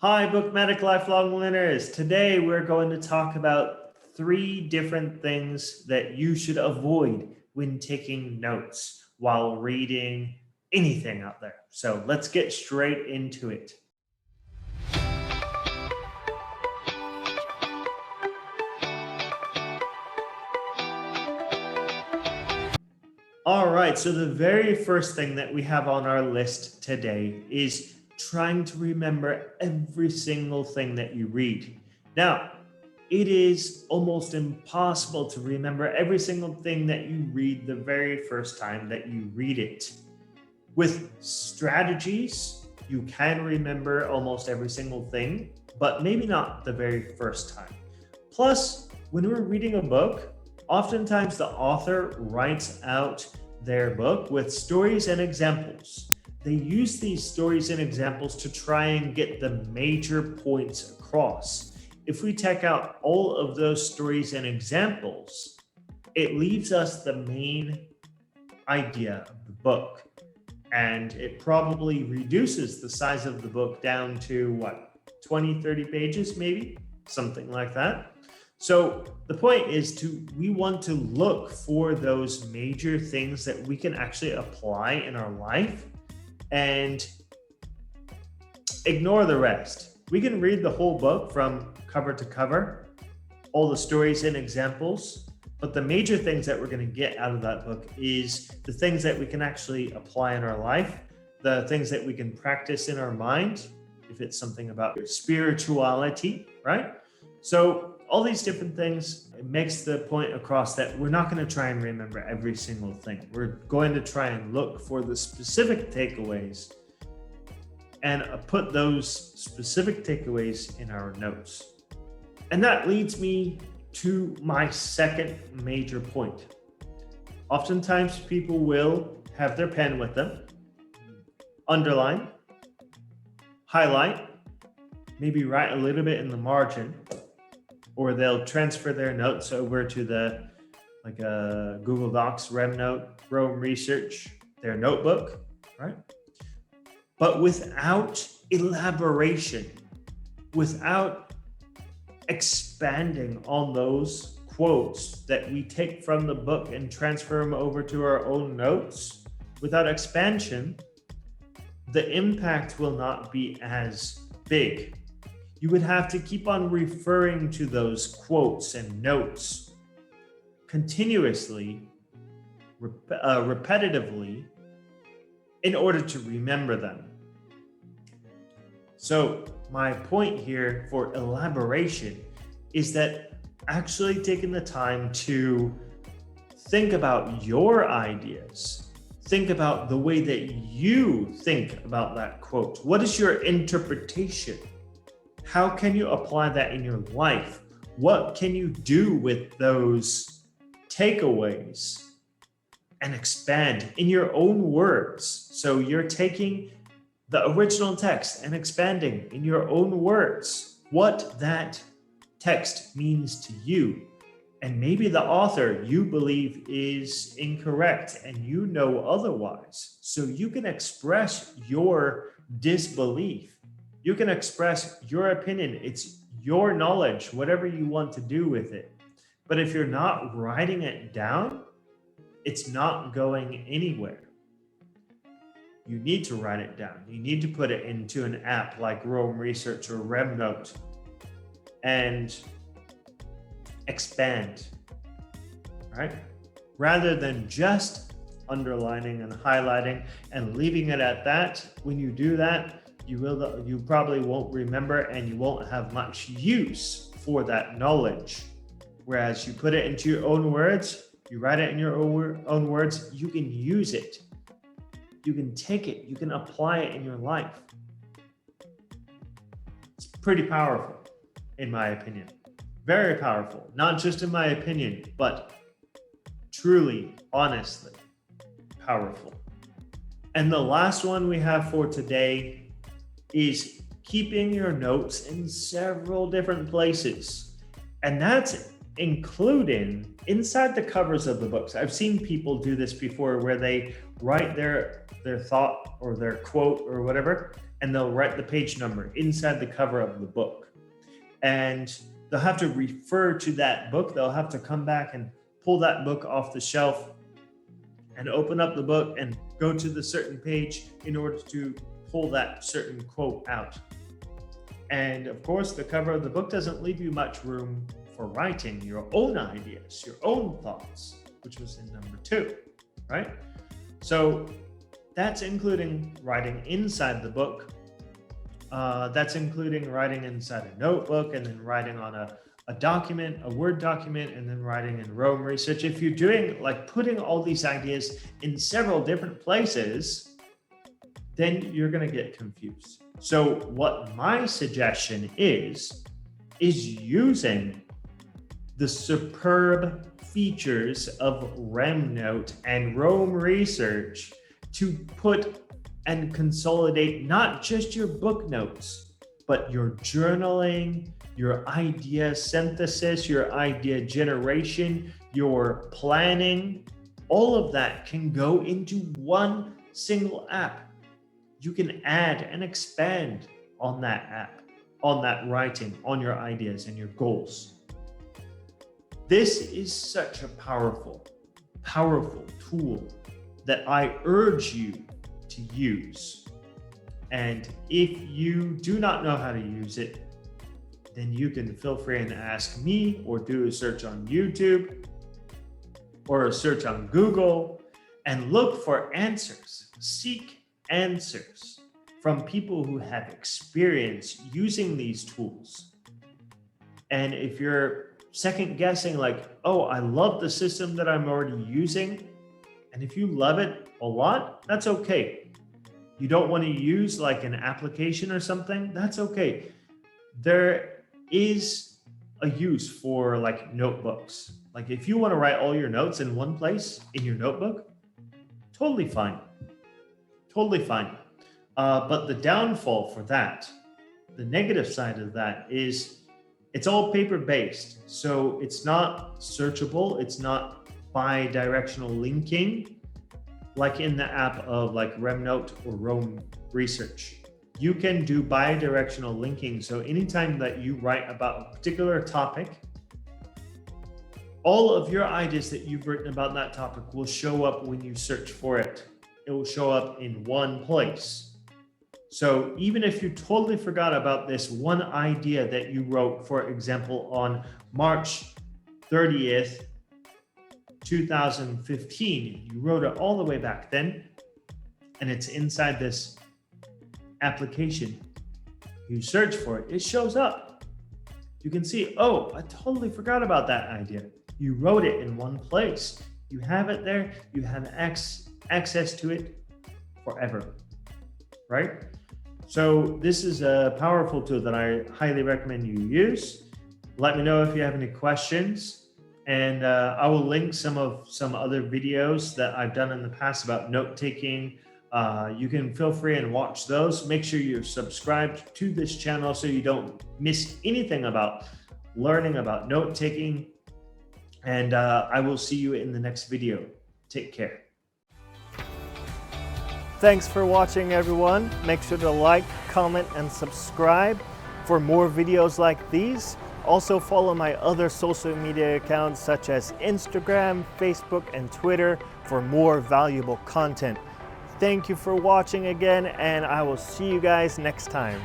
Hi, Bookmatic Lifelong Learners. Today we're going to talk about 3 different things that you should avoid when taking notes while reading anything out there. So let's get straight into it. All right, so the very first thing that we have on our list today is trying to remember every single thing that you read. Now, it is almost impossible to remember every single thing that you read the very first time that you read it. With strategies, you can remember almost every single thing, but maybe not the very first time. Plus, when we're reading a book, oftentimes the author writes out their book with stories and examples. They use these stories and examples to try and get the major points across. If we take out all of those stories and examples, it leaves us the main idea of the book. And it probably reduces the size of the book down to 20, 30 pages, maybe something like that. So the point is we want to look for those major things that we can actually apply in our life and ignore the rest. We can read the whole book from cover to cover, all the stories and examples, but the major things that we're going to get out of that book is the things that we can actually apply in our life, the things that we can practice in our mind, if it's something about spirituality, right? So all these different things, it makes the point across that we're not going to try and remember every single thing. We're going to try and look for the specific takeaways and put those specific takeaways in our notes. And that leads me to my second major point. Oftentimes people will have their pen with them, underline, highlight, maybe write a little bit in the margin, or they'll transfer their notes over to the Google Docs, RemNote, Rome Research, their notebook, right? But without elaboration, without expanding on those quotes that we take from the book and transfer them over to our own notes, without expansion, the impact will not be as big. You would have to keep on referring to those quotes and notes continuously, repetitively, in order to remember them. So my point here for elaboration is that actually taking the time to think about your ideas, think about the way that you think about that quote. What is your interpretation? How can you apply that in your life? What can you do with those takeaways and expand in your own words? So you're taking the original text and expanding in your own words what that text means to you. And maybe the author you believe is incorrect and you know otherwise. So you can express your disbelief. You can express your opinion. It's your knowledge, whatever you want to do with it. But if you're not writing it down, it's not going anywhere. You need to write it down. You need to put it into an app like Rome Research or RemNote and expand, right? Rather than just underlining and highlighting and leaving it at that. When you do that, you probably won't remember and you won't have much use for that knowledge. Whereas you put it into your own words, you write it in your own words, you can use it. You can take it, you can apply it in your life. It's pretty powerful, in my opinion. Very powerful, not just in my opinion, but truly, honestly, powerful. And the last one we have for today is keeping your notes in several different places. And that's including inside the covers of the books. I've seen people do this before where they write their thought or their quote or whatever, and they'll write the page number inside the cover of the book. And they'll have to refer to that book. They'll have to come back and pull that book off the shelf and open up the book and go to the certain page in order to pull that certain quote out. And of course, the cover of the book doesn't leave you much room for writing your own ideas, your own thoughts, which was in number 2, right? So that's including writing inside the book. That's including writing inside a notebook and then writing on a document, a Word document, and then writing in Rome Research. If you're doing like putting all these ideas in several different places, then you're going to get confused. So what my suggestion is using the superb features of RemNote and Rome Research to put and consolidate not just your book notes, but your journaling, your idea synthesis, your idea generation, your planning. All of that can go into one single app. You can add and expand on that app, on that writing, on your ideas and your goals. This is such a powerful, powerful tool that I urge you to use. And if you do not know how to use it, then you can feel free and ask me, or do a search on YouTube or a search on Google and look for answers. Seek answers from people who have experience using these tools. And if you're second guessing, like, oh, I love the system that I'm already using, and if you love it a lot, that's okay. You don't want to use like an application or something, that's okay. There is a use for like notebooks. Like if you want to write all your notes in one place in your notebook, totally fine. Totally fine. But the downfall for that, the negative side of that is it's all paper-based. So it's not searchable. It's not bi-directional linking like in the app of like RemNote or Rome Research. You can do bi-directional linking. So anytime that you write about a particular topic, all of your ideas that you've written about that topic will show up when you search for it. It will show up in one place. So even if you totally forgot about this one idea that you wrote, for example, on March 30th, 2015, you wrote it all the way back then, and it's inside this application. You search for it, it shows up. You can see, oh, I totally forgot about that idea. You wrote it in one place. You have it there. You have access to it forever, right? So this is a powerful tool that I highly recommend you use. Let me know if you have any questions, and I will link some other videos that I've done in the past about note-taking. You can feel free and watch those. Make sure you're subscribed to this channel so you don't miss anything about learning about note-taking. And I will see you in the next video. Take care. Thanks for watching, everyone. Make sure to like, comment, and subscribe for more videos like these. Also follow my other social media accounts such as Instagram, Facebook, and Twitter for more valuable content. Thank you for watching again, and I will see you guys next time.